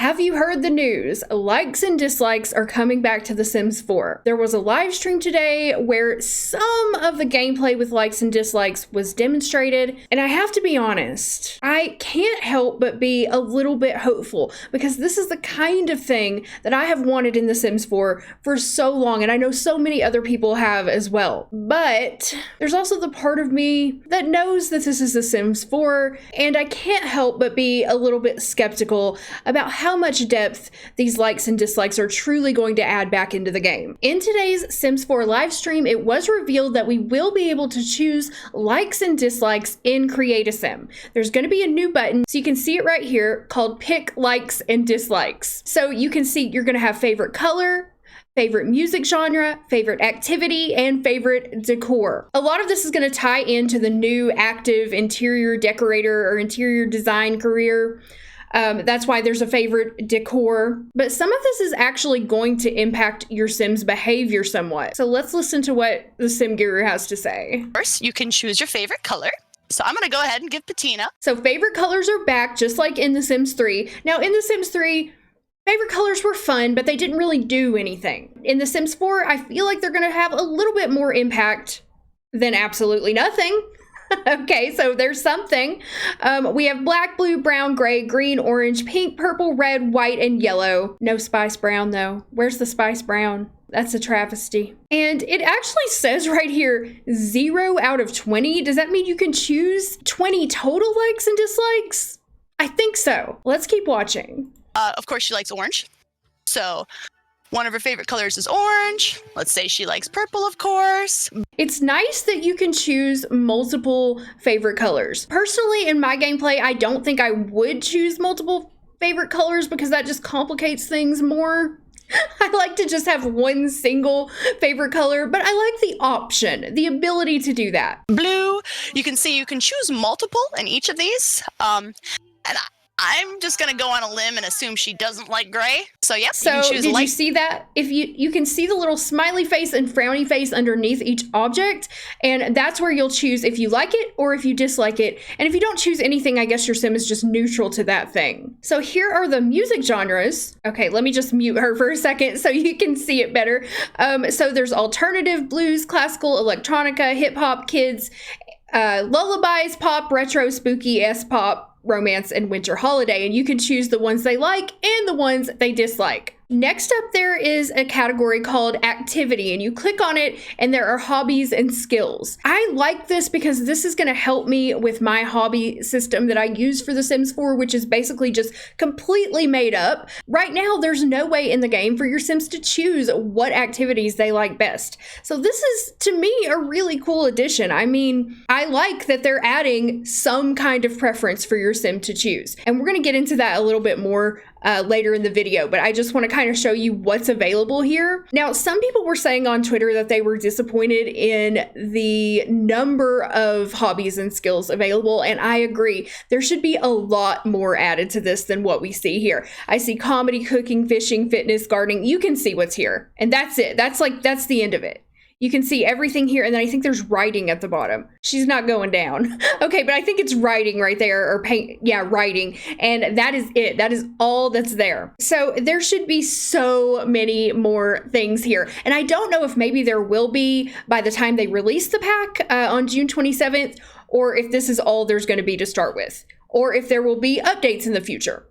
Have you heard the news? Likes and dislikes are coming back to The Sims 4. There was a live stream today where some of the gameplay with likes and dislikes was demonstrated, and I have to be honest, I can't help but be a little bit hopeful because this is the kind of thing that I have wanted in The Sims 4 for so long, and I know so many other people have as well. But there's also the part of me that knows that this is The Sims 4, and I can't help but be a little bit skeptical about how much depth these likes and dislikes are truly going to add back into the game. In today's Sims 4 live stream, it was revealed that we will be able to choose likes and dislikes in Create a Sim. There's going to be a new button, so you can see it right here, called Pick Likes and Dislikes. So you can see you're going to have favorite color, favorite music genre, favorite activity, and favorite decor. A lot of this is going to tie into the new active interior decorator or interior design career. That's why there's a favorite decor. But some of this is actually going to impact your Sim's behavior somewhat. So let's listen to what the Sim Guru has to say. First, you can choose your favorite color. So I'm going to go ahead and give Patina. So favorite colors are back, just like in The Sims 3. Now, in The Sims 3, favorite colors were fun, but they didn't really do anything. In The Sims 4, I feel like they're going to have a little bit more impact than absolutely nothing. Okay, so there's something. We have black, blue, brown, gray, green, orange, pink, purple, red, white, and yellow. No spice brown, though. Where's the spice brown? That's a travesty. And it actually says right here, 0 out of 20. Does that mean you can choose 20 total likes and dislikes? I think so. Let's keep watching. Of course, she likes orange. So one of her favorite colors is orange. Let's say she likes purple, of course. It's nice that you can choose multiple favorite colors. Personally, in my gameplay, I don't think I would choose multiple favorite colors because that just complicates things more. I like to just have one single favorite color, but I like the option, the ability to do that. Blue, you can see you can choose multiple in each of these. And I'm just gonna go on a limb and assume she doesn't like gray. So yep, so you can choose did you see that? If you can see the little smiley face and frowny face underneath each object, and that's where you'll choose if you like it or if you dislike it. And if you don't choose anything, I guess your Sim is just neutral to that thing. So here are the music genres. Okay, let me just mute her for a second so you can see it better. So there's alternative, blues, classical, electronica, hip hop, kids, lullabies, pop, retro, spooky, S-pop, romance, and winter holiday, and you can choose the ones they like and the ones they dislike. Next up, there is a category called activity, and you click on it and there are hobbies and skills. I like this because this is going to help me with my hobby system that I use for The Sims 4, which is basically just completely made up. Right now, there's no way in the game for your Sims to choose what activities they like best. So this is, to me, a really cool addition. I mean, I like that they're adding some kind of preference for your Sim to choose. And we're going to get into that a little bit more later in the video, but I just want to kind of show you what's available here. Now, some people were saying on Twitter that they were disappointed in the number of hobbies and skills available, and I agree. There should be a lot more added to this than what we see here. I see comedy, cooking, fishing, fitness, gardening. You can see what's here, and that's it. That's the end of it. You can see everything here, and then I think there's writing at the bottom. She's not going down. Okay, but I think it's writing right there, or paint, yeah, writing, and that is it. That is all that's there. So there should be so many more things here, and I don't know if maybe there will be by the time they release the pack on June 27th, or if this is all there's going to be to start with, or if there will be updates in the future.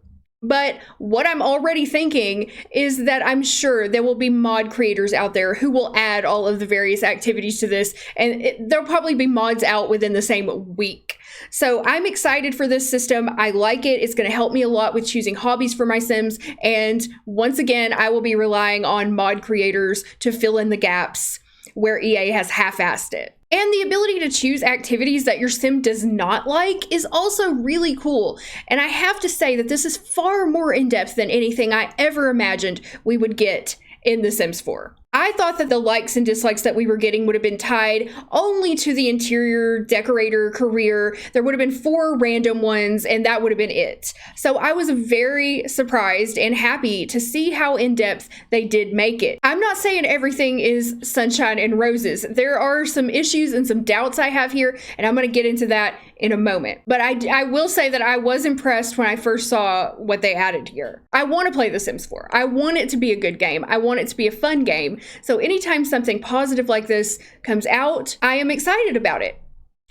But what I'm already thinking is that I'm sure there will be mod creators out there who will add all of the various activities to this, and there'll probably be mods out within the same week. So I'm excited for this system. I like it. It's going to help me a lot with choosing hobbies for my Sims. And once again, I will be relying on mod creators to fill in the gaps where EA has half-assed it. And the ability to choose activities that your Sim does not like is also really cool. And I have to say that this is far more in-depth than anything I ever imagined we would get in The Sims 4. I thought that the likes and dislikes that we were getting would have been tied only to the interior decorator career. There would have been 4 random ones, and that would have been it. So I was very surprised and happy to see how in-depth they did make it. I'm not saying everything is sunshine and roses. There are some issues and some doubts I have here, and I'm going to get into that in a moment. But I will say that I was impressed when I first saw what they added here. I want to play The Sims 4. I want it to be a good game. I want it to be a fun game. So anytime something positive like this comes out, I am excited about it.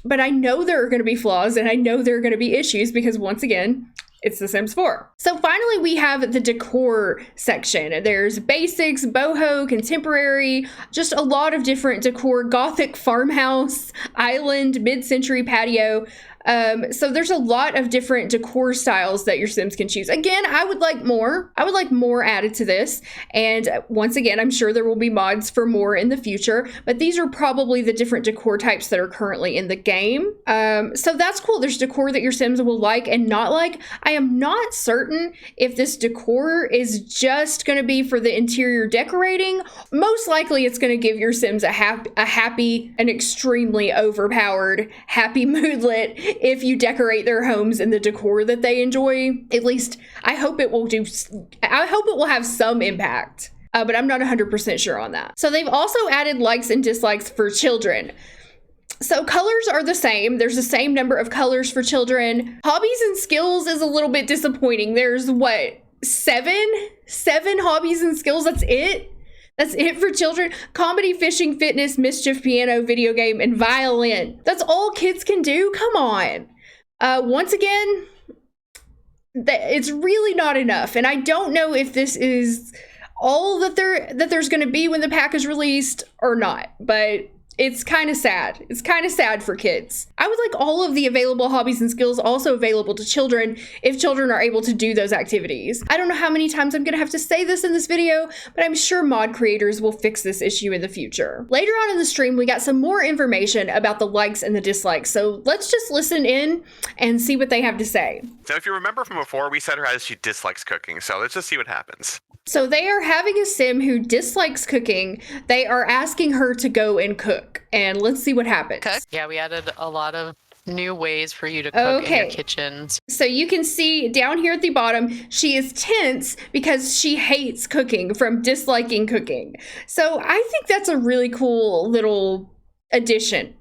But I know there are going to be flaws and I know there are going to be issues because, once again, it's The Sims 4. So finally, we have the decor section. There's basics, boho, contemporary, just a lot of different decor, Gothic farmhouse, island, mid-century patio. So there's a lot of different decor styles that your Sims can choose. Again, I would like more. I would like more added to this. And once again, I'm sure there will be mods for more in the future, but these are probably the different decor types that are currently in the game. So that's cool. There's decor that your Sims will like and not like. I am not certain if this decor is just going to be for the interior decorating. Most likely it's going to give your Sims a happy and extremely overpowered, happy moodlet if you decorate their homes in the decor that they enjoy. At least I hope it will have some impact, but I'm not 100% sure on that. So they've also added likes and dislikes for children. So colors are the same. There's the same number of colors for children. Hobbies and skills is a little bit disappointing. There's what, seven hobbies and skills? That's it? That's it for children? Comedy, fishing, fitness, mischief, piano, video game, and violin. That's all kids can do? Come on. Once again, it's really not enough. And I don't know if this is all that there's going to be when the pack is released or not. But it's kind of sad. It's kind of sad for kids. I would like all of the available hobbies and skills also available to children if children are able to do those activities. I don't know how many times I'm going to have to say this in this video, but I'm sure mod creators will fix this issue in the future. Later on in the stream, we got some more information about the likes and the dislikes. So let's just listen in and see what they have to say. So if you remember from before, we said her as she dislikes cooking. So let's just see what happens. So they are having a sim who dislikes cooking. They are asking her to go and cook. And let's see what happens. Cook? Yeah, we added a lot of new ways for you to cook in your kitchens. So you can see down here at the bottom, she is tense because she hates cooking from disliking cooking. So I think that's a really cool little addition.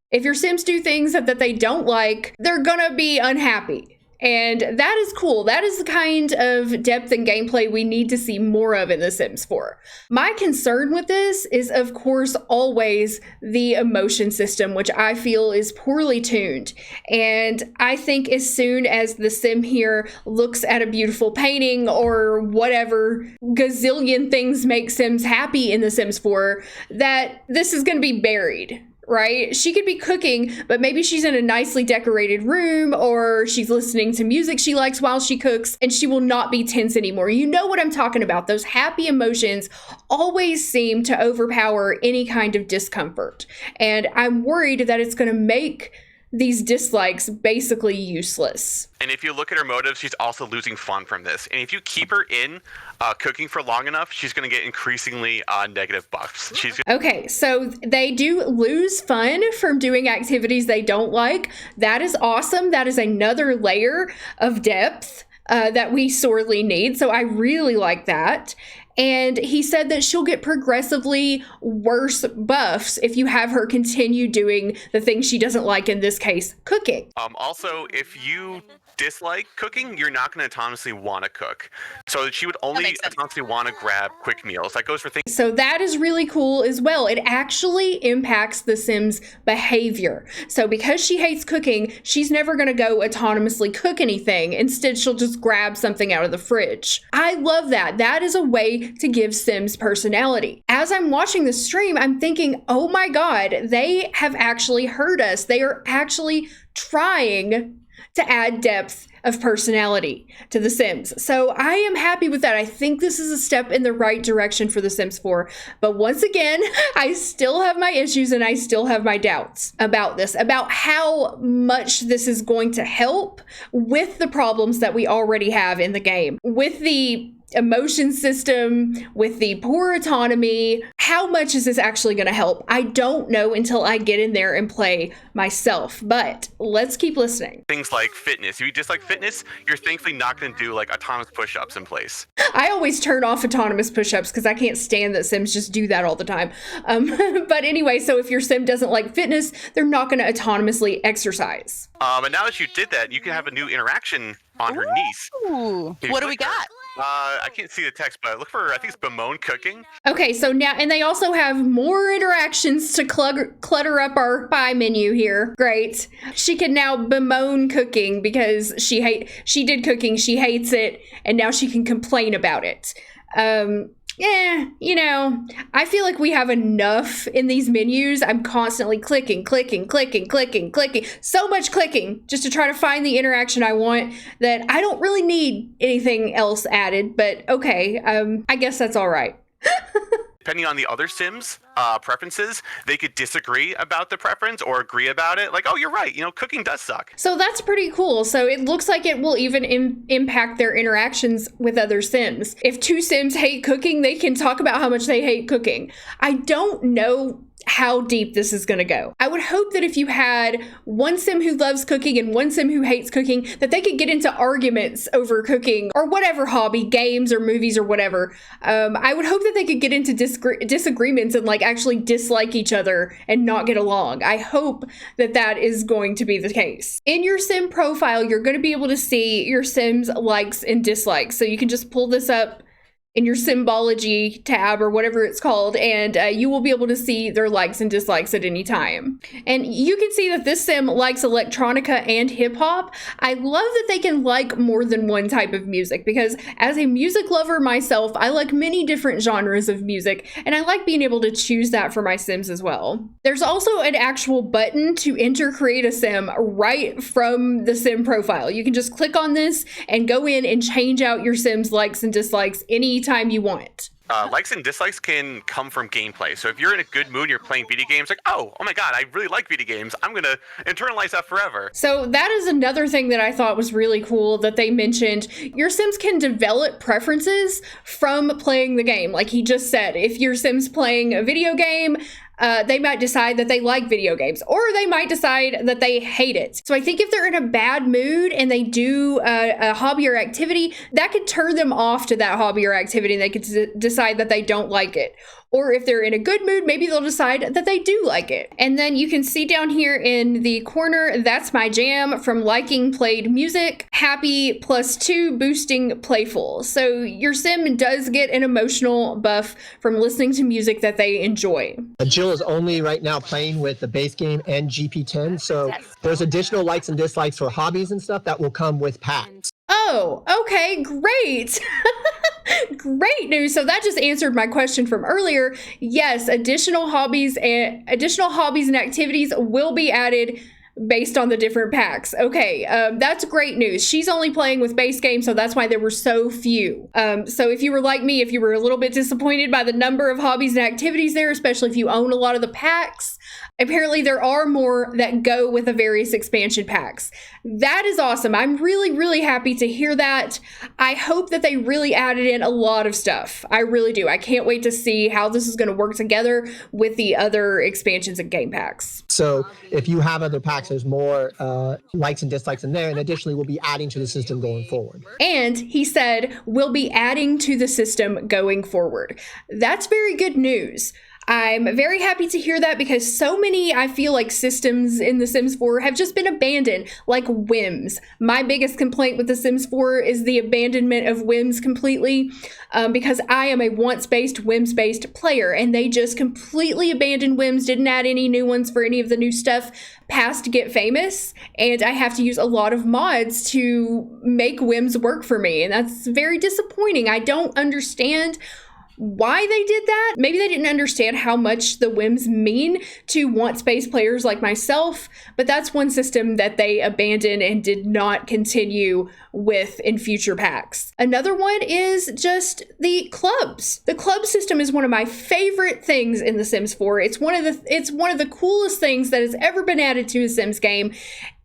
If your Sims do things that they don't like, they're gonna be unhappy. And that is cool. That is the kind of depth and gameplay we need to see more of in The Sims 4. My concern with this is, of course, always the emotion system, which I feel is poorly tuned. And I think as soon as the Sim here looks at a beautiful painting or whatever gazillion things make Sims happy in The Sims 4, that this is going to be buried. Right? She could be cooking, but maybe she's in a nicely decorated room or she's listening to music she likes while she cooks and she will not be tense anymore. You know what I'm talking about. Those happy emotions always seem to overpower any kind of discomfort. And I'm worried that it's going to make these dislikes basically useless. And if you look at her motives, she's also losing fun from this. And if you keep her in cooking for long enough, she's going to get increasingly negative buffs. Okay, so they do lose fun from doing activities they don't like. That is awesome. That is another layer of depth that we sorely need. So I really like that. And he said that she'll get progressively worse buffs if you have her continue doing the things she doesn't like, in this case, cooking. Also, if you dislike cooking, you're not going to autonomously want to cook. So she would only autonomously want to grab quick meals. That goes for things. So that is really cool as well. It actually impacts the Sim's behavior. So because she hates cooking, she's never going to go autonomously cook anything. Instead, she'll just grab something out of the fridge. I love that. That is a way to give Sims personality. As I'm watching the stream, I'm thinking, oh my God, they have actually heard us. They are actually trying to add depth of personality to The Sims. So I am happy with that. I think this is a step in the right direction for The Sims 4. But once again, I still have my issues and I still have my doubts about this, about how much this is going to help with the problems that we already have in the game. With the emotion system, with the poor autonomy. How much is this actually going to help? I don't know until I get in there and play myself, but let's keep listening. Things like fitness. If you dislike fitness, you're thankfully not going to do like autonomous push-ups in place. I always turn off autonomous push-ups because I can't stand that Sims just do that all the time. But anyway, so if your Sim doesn't like fitness, they're not going to autonomously exercise. And now that you did that, you can have a new interaction on her niece. Ooh, what do we got? I can't see the text, but look for, I think it's bemoan cooking. Okay, so now, and they also have more interactions to clutter up our pie menu here. Great. She can now bemoan cooking because she did cooking, she hates it, and now she can complain about it. You know, I feel like we have enough in these menus. I'm constantly clicking. So much clicking just to try to find the interaction I want that I don't really need anything else added, but okay, I guess that's all right. Depending on the other Sims preferences, they could disagree about the preference or agree about it. Like, oh, you're right. You know, cooking does suck. So that's pretty cool. So it looks like it will even impact their interactions with other Sims. If two Sims hate cooking, they can talk about how much they hate cooking. I don't know how deep this is going to go. I would hope that if you had one Sim who loves cooking and one Sim who hates cooking, that they could get into arguments over cooking or whatever hobby, games or movies or whatever. I would hope that they could get into disagreements and like actually dislike each other and not get along. I hope that that is going to be the case. In your Sim profile, you're going to be able to see your Sim's likes and dislikes. So you can just pull this up in your symbology tab or whatever it's called, and you will be able to see their likes and dislikes at any time. And you can see that this Sim likes electronica and hip hop. I love that they can like more than one type of music because as a music lover myself, I like many different genres of music, and I like being able to choose that for my Sims as well. There's also an actual button to enter create a Sim right from the Sim profile. You can just click on this and go in and change out your Sim's likes and dislikes anytime you want. Likes and dislikes can come from gameplay. So if you're in a good mood, you're playing video games, like, oh my god, I really like video games. I'm going to internalize that forever. So that is another thing that I thought was really cool that they mentioned. Your Sims can develop preferences from playing the game. Like he just said, if your Sim's playing a video game, they might decide that they like video games, or they might decide that they hate it. So I think if they're in a bad mood and they do a hobby or activity, that could turn them off to that hobby or activity, and they could decide that they don't like it. Or if they're in a good mood, maybe they'll decide that they do like it. And then you can see down here in the corner, that's my jam from liking played music, happy +2 boosting playful. So your Sim does get an emotional buff from listening to music that they enjoy. Jill is only right now playing with the base game and GP10. So there's additional likes and dislikes for hobbies and stuff that will come with packs. Oh, okay, great. Great news. So that just answered my question from earlier. Yes, additional hobbies and activities will be added based on the different packs. Okay, that's great news. She's only playing with base game, so that's why there were so few. So if you were like me, if you were a little bit disappointed by the number of hobbies and activities there, especially if you own a lot of the packs, apparently there are more that go with the various expansion packs. That is awesome. I'm really, really happy to hear that. I hope that they really added in a lot of stuff. I really do. I can't wait to see how this is going to work together with the other expansions and game packs. So if you have other packs, there's more likes and dislikes in there, and additionally we'll be adding to the system going forward. And he said we'll be adding to the system going forward. That's very good news. I'm very happy to hear that because so many, I feel like, systems in The Sims 4 have just been abandoned, like whims. My biggest complaint with The Sims 4 is the abandonment of whims completely, because I am a once-based, whims-based player, and they just completely abandoned whims, didn't add any new ones for any of the new stuff past Get Famous, and I have to use a lot of mods to make whims work for me, and that's very disappointing. I don't understand why they did that. Maybe they didn't understand how much the whims mean to once-based players like myself, but that's one system that they abandoned and did not continue with in future packs. Another one is just the clubs. The club system is one of my favorite things in The Sims 4. It's one of the coolest things that has ever been added to a Sims game,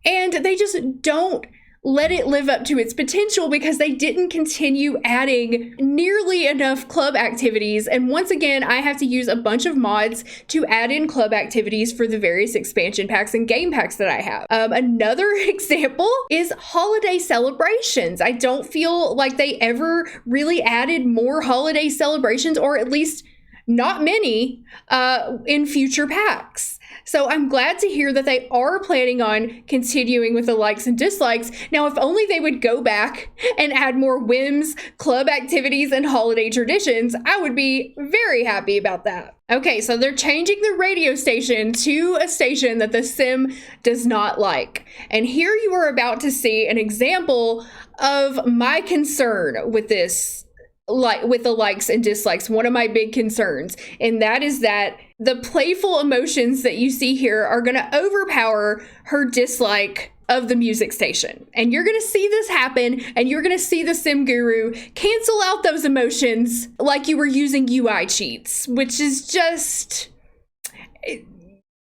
and they just don't let it live up to its potential because they didn't continue adding nearly enough club activities. And once again, I have to use a bunch of mods to add in club activities for the various expansion packs and game packs that I have. Another example is holiday celebrations. I don't feel like they ever really added more holiday celebrations, or at least not many, in future packs. So I'm glad to hear that they are planning on continuing with the likes and dislikes. Now, if only they would go back and add more whims, club activities, and holiday traditions, I would be very happy about that. Okay, so they're changing the radio station to a station that the sim does not like. And here you are about to see an example of my concern with this, like with the likes and dislikes. One of my big concerns, and that is that the playful emotions that you see here are going to overpower her dislike of the music station. And you're going to see this happen, and you're going to see the sim guru cancel out those emotions like you were using UI cheats, which is just...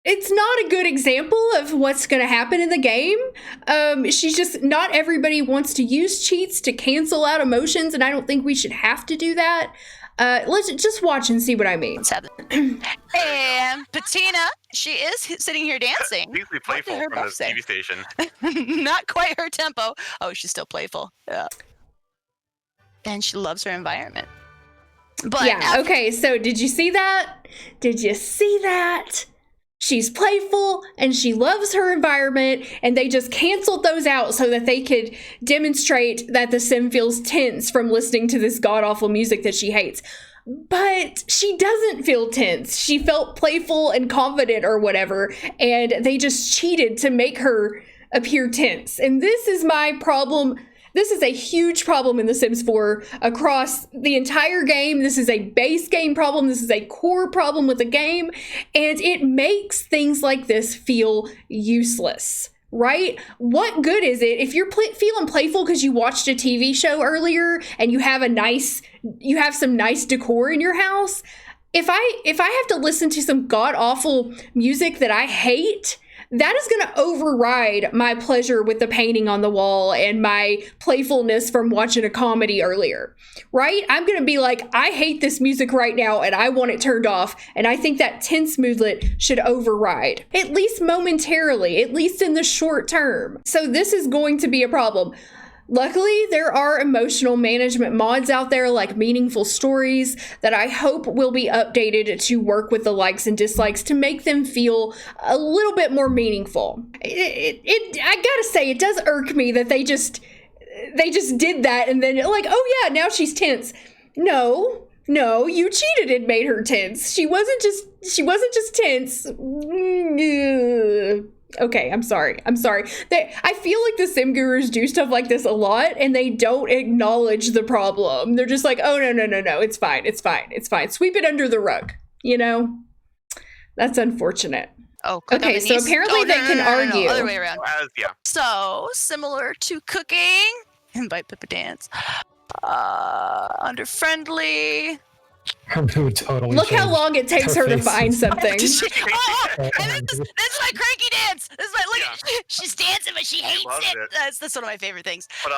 It's not a good example of what's going to happen in the game. She's just, not everybody wants to use cheats to cancel out emotions, and I don't think we should have to do that. Let's just watch and see what I mean. And Patina, she is sitting here dancing. Easily playful from the TV station. Not quite her tempo. Oh, she's still playful. Yeah. And she loves her environment. But yeah, okay, so did you see that? Did you see that? She's playful and she loves her environment, and they just canceled those out so that they could demonstrate that the sim feels tense from listening to this god-awful music that she hates. But she doesn't feel tense. She felt playful and confident or whatever, and they just cheated to make her appear tense. And this is my problem. This is a huge problem in The Sims 4 across the entire game. This is a base game problem. This is a core problem with the game. And it makes things like this feel useless, right? What good is it if you're feeling playful because you watched a TV show earlier and you have some nice decor in your house? If I have to listen to some god-awful music that I hate, that is going to override my pleasure with the painting on the wall and my playfulness from watching a comedy earlier, right? I'm going to be like, I hate this music right now and I want it turned off. And I think that tense moodlet should override, at least momentarily, at least in the short term. So this is going to be a problem. Luckily, there are emotional management mods out there like Meaningful Stories that I hope will be updated to work with the likes and dislikes to make them feel a little bit more meaningful. I gotta say, it does irk me that they just did that and then like, oh yeah, now she's tense. No, you cheated and made her tense. She wasn't just tense. Okay, I'm sorry. I feel like the sim gurus do stuff like this a lot and they don't acknowledge the problem. They're just like, oh, no, it's fine. Sweep it under the rug, you know? That's unfortunate. Oh, okay, so apparently they can argue. Other way around. Yeah. So, similar to cooking, invite Pippa dance. Under friendly. Totally Look how long it takes her to find something. And this is my cranky dance. This is my she's dancing, but she hates it. That's one of my favorite things. But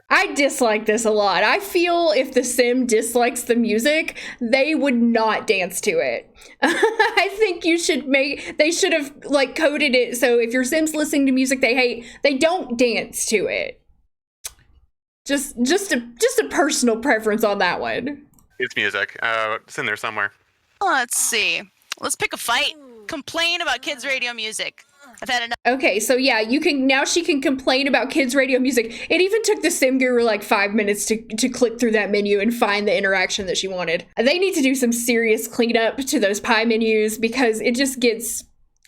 I dislike this a lot. I feel if the sim dislikes the music, they would not dance to it. I think they should have like coded it so if your sim's listening to music they hate, they don't dance to it. Just a personal preference on that one. It's music. It's in there somewhere. Let's see. Let's pick a fight. Complain about kids' radio music. I've had enough. Okay, so yeah, she can complain about kids' radio music. It even took the sim guru like 5 minutes to click through that menu and find the interaction that she wanted. They need to do some serious cleanup to those pie menus because it just gets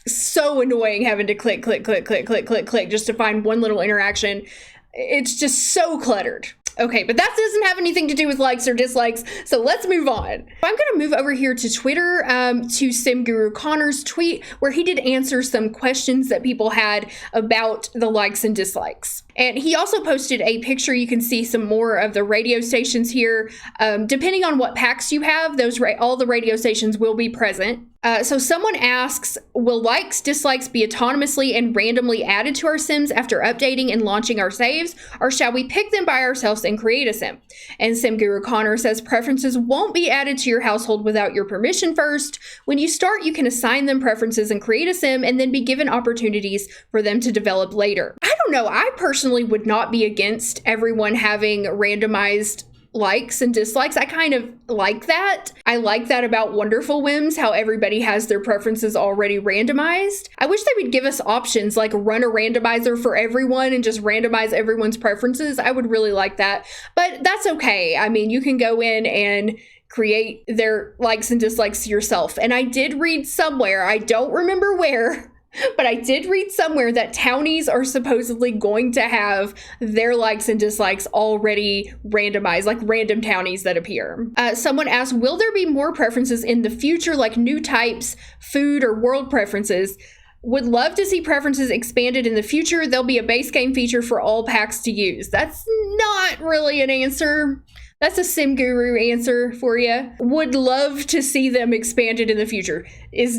so annoying having to click just to find one little interaction. It's just so cluttered. Okay, but that doesn't have anything to do with likes or dislikes, so let's move on. I'm going to move over here to Twitter, to Sim Guru Connor's tweet, where he did answer some questions that people had about the likes and dislikes. And he also posted a picture. You can see some more of the radio stations here. Depending on what packs you have, all the radio stations will be present. So someone asks, will likes, dislikes be autonomously and randomly added to our Sims after updating and launching our saves, or shall we pick them by ourselves and create a Sim? And Sim Guru Connor says preferences won't be added to your household without your permission first. When you start, you can assign them preferences and create a Sim and then be given opportunities for them to develop later. I don't know. I personally would not be against everyone having randomized likes and dislikes. I kind of like that. I like that about Wonderful Whims, how everybody has their preferences already randomized. I wish they would give us options like run a randomizer for everyone and just randomize everyone's preferences. I would really like that, but that's okay. I mean, you can go in and create their likes and dislikes yourself. And I did read somewhere, I don't remember where, but I did read somewhere that townies are supposedly going to have their likes and dislikes already randomized, like random townies that appear. Someone asked, will there be more preferences in the future, like new types, food, or world preferences? Would love to see preferences expanded in the future. There'll be a base game feature for all packs to use. That's not really an answer. That's a Sim Guru answer for you. Would love to see them expanded in the future.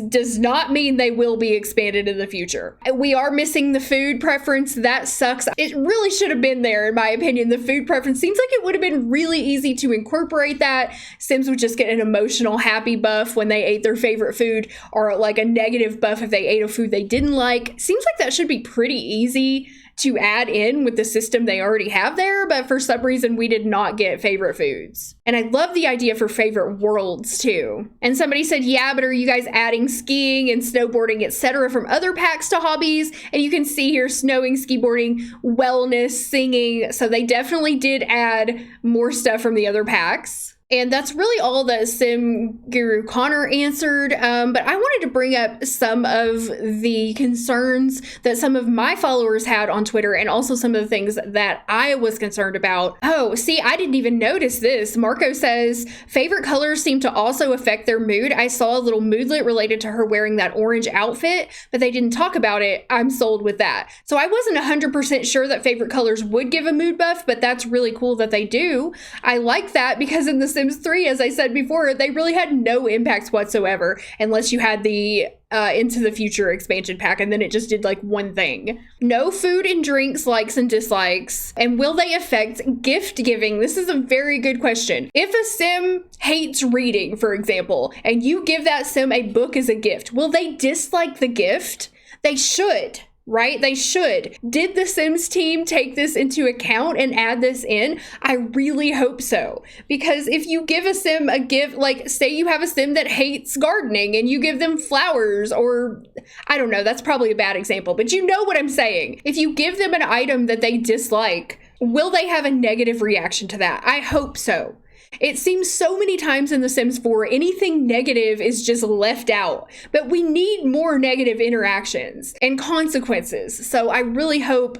Does not mean they will be expanded in the future. We are missing the food preference. That sucks. It really should have been there, in my opinion. The food preference seems like it would have been really easy to incorporate that. Sims would just get an emotional happy buff when they ate their favorite food, or like a negative buff if they ate a food they didn't like. Seems like that should be pretty easy to add in with the system they already have there, but for some reason we did not get favorite foods. And I love the idea for favorite worlds too. And somebody said, yeah, but are you guys adding skiing and snowboarding, etc. from other packs to hobbies? And you can see here snowing, skiboarding, wellness, singing. So they definitely did add more stuff from the other packs. And that's really all that Sim Guru Connor answered. But I wanted to bring up some of the concerns that some of my followers had on Twitter, and also some of the things that I was concerned about. Oh, see, I didn't even notice this. Marco says, favorite colors seem to also affect their mood. I saw a little moodlet related to her wearing that orange outfit, but they didn't talk about it. I'm sold with that. So I wasn't 100% sure that favorite colors would give a mood buff, but that's really cool that they do. I like that because in the Sims 3, as I said before, they really had no impact whatsoever, unless you had the Into the Future expansion pack, and then it just did like one thing. No food and drinks, likes and dislikes. And will they affect gift giving? This is a very good question. If a Sim hates reading, for example, and you give that Sim a book as a gift, will they dislike the gift? They should. Right? They should. Did the Sims team take this into account and add this in? I really hope so. Because if you give a Sim a gift, like say you have a Sim that hates gardening and you give them flowers, or I don't know, that's probably a bad example, but you know what I'm saying. If you give them an item that they dislike, will they have a negative reaction to that? I hope so. It seems so many times in The Sims 4, anything negative is just left out, but we need more negative interactions and consequences. So I really hope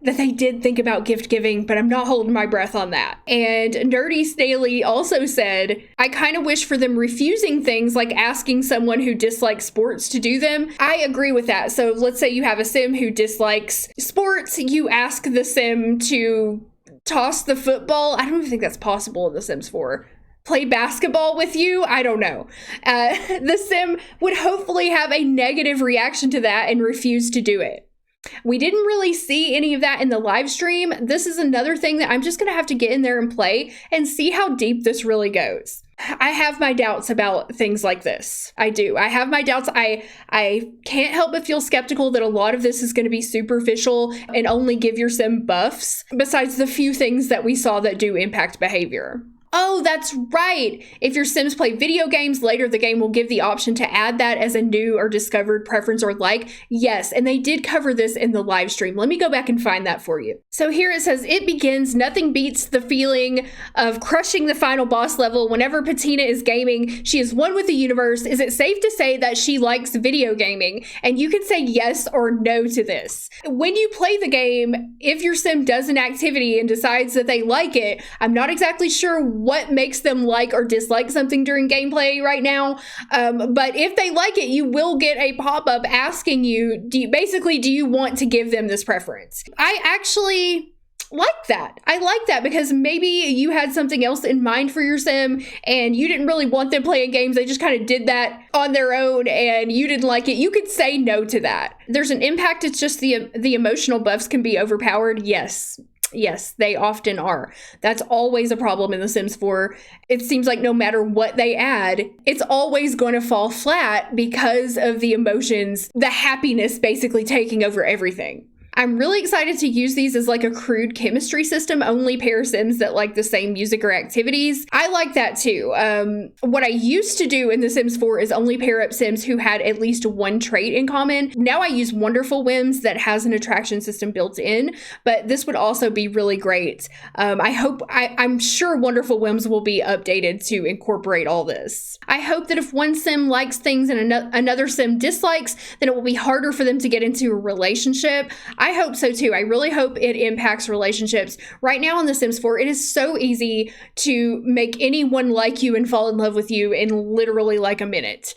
that they did think about gift giving, but I'm not holding my breath on that. And Nerdy Staley also said, I kind of wish for them refusing things like asking someone who dislikes sports to do them. I agree with that. So let's say you have a Sim who dislikes sports, you ask the Sim to toss the football. I don't even think that's possible in The Sims 4. Play basketball with you? I don't know. The Sim would hopefully have a negative reaction to that and refuse to do it. We didn't really see any of that in the live stream. This is another thing that I'm just going to have to get in there and play and see how deep this really goes. I have my doubts about things like this. I do. I have my doubts. I can't help but feel skeptical that a lot of this is going to be superficial and only give your Sim buffs, besides the few things that we saw that do impact behavior. Oh, that's right. If your Sims play video games, later the game will give the option to add that as a new or discovered preference or like. Yes, and they did cover this in the live stream. Let me go back and find that for you. So here it says, it begins, nothing beats the feeling of crushing the final boss level. Whenever Patina is gaming, she is one with the universe. Is it safe to say that she likes video gaming? And you can say yes or no to this. When you play the game, if your Sim does an activity and decides that they like it, I'm not exactly sure what makes them like or dislike something during gameplay right now. But if they like it, you will get a pop-up asking you, do you want to give them this preference? I actually like that. I like that because maybe you had something else in mind for your sim and you didn't really want them playing games. They just kind of did that on their own and you didn't like it. You could say no to that. There's an impact. It's just the emotional buffs can be overpowered. Yes. Yes, they often are. That's always a problem in The Sims 4. It seems like no matter what they add, it's always going to fall flat because of the emotions, the happiness basically taking over everything. I'm really excited to use these as like a crude chemistry system, only pair Sims that like the same music or activities. I like that too. What I used to do in The Sims 4 is only pair up Sims who had at least one trait in common. Now I use Wonderful Whims that has an attraction system built in, but this would also be really great. I'm sure Wonderful Whims will be updated to incorporate all this. I hope that if one Sim likes things and another Sim dislikes, then it will be harder for them to get into a relationship. I hope so too. I really hope it impacts relationships. Right now on The Sims 4, it is so easy to make anyone like you and fall in love with you in literally like a minute.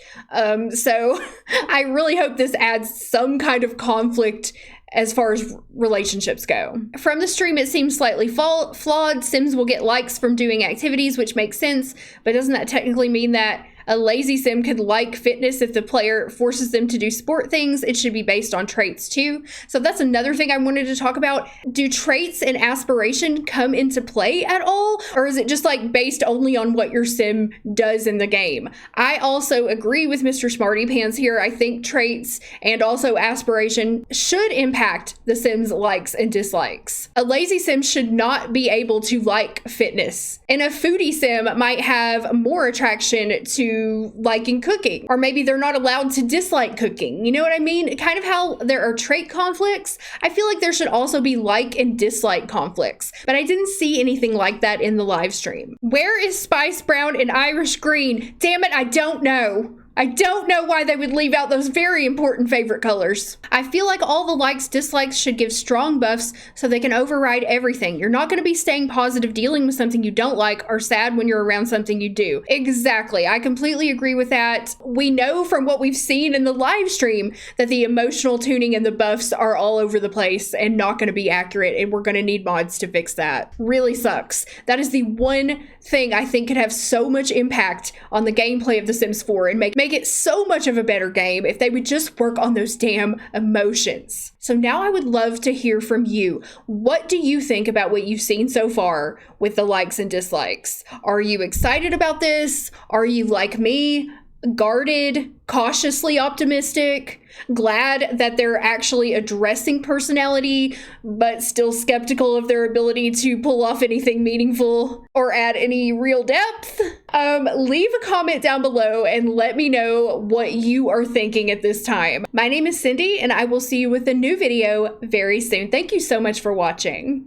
So I really hope this adds some kind of conflict as far as relationships go. From the stream, it seems slightly flawed. Sims will get likes from doing activities, which makes sense, but doesn't that technically mean that a lazy Sim could like fitness if the player forces them to do sport things? It should be based on traits too. So that's another thing I wanted to talk about. Do traits and aspiration come into play at all? Or is it just like based only on what your Sim does in the game? I also agree with Mr. Smarty Pants here. I think traits and also aspiration should impact the Sim's likes and dislikes. A lazy Sim should not be able to like fitness. And a foodie Sim might have more attraction to liking cooking, or maybe they're not allowed to dislike cooking. You know what I mean? Kind of how there are trait conflicts. I feel like there should also be like and dislike conflicts, but I didn't see anything like that in the live stream. Where is Spice Brown and Irish Green? Damn it, I don't know. I don't know why they would leave out those very important favorite colors. I feel like all the likes, dislikes should give strong buffs so they can override everything. You're not going to be staying positive dealing with something you don't like or sad when you're around something you do. Exactly. I completely agree with that. We know from what we've seen in the live stream that the emotional tuning and the buffs are all over the place and not going to be accurate, and we're going to need mods to fix that. Really sucks. That is the one thing I think could have so much impact on the gameplay of The Sims 4 and make it so much of a better game if they would just work on those damn emotions. So now I would love to hear from you. What do you think about what you've seen so far with the likes and dislikes? Are you excited about this? Are you like me, guarded, cautiously optimistic, glad that they're actually addressing personality, but still skeptical of their ability to pull off anything meaningful or add any real depth? Leave a comment down below and let me know what you are thinking at this time. My name is Cindy, and I will see you with a new video very soon. Thank you so much for watching.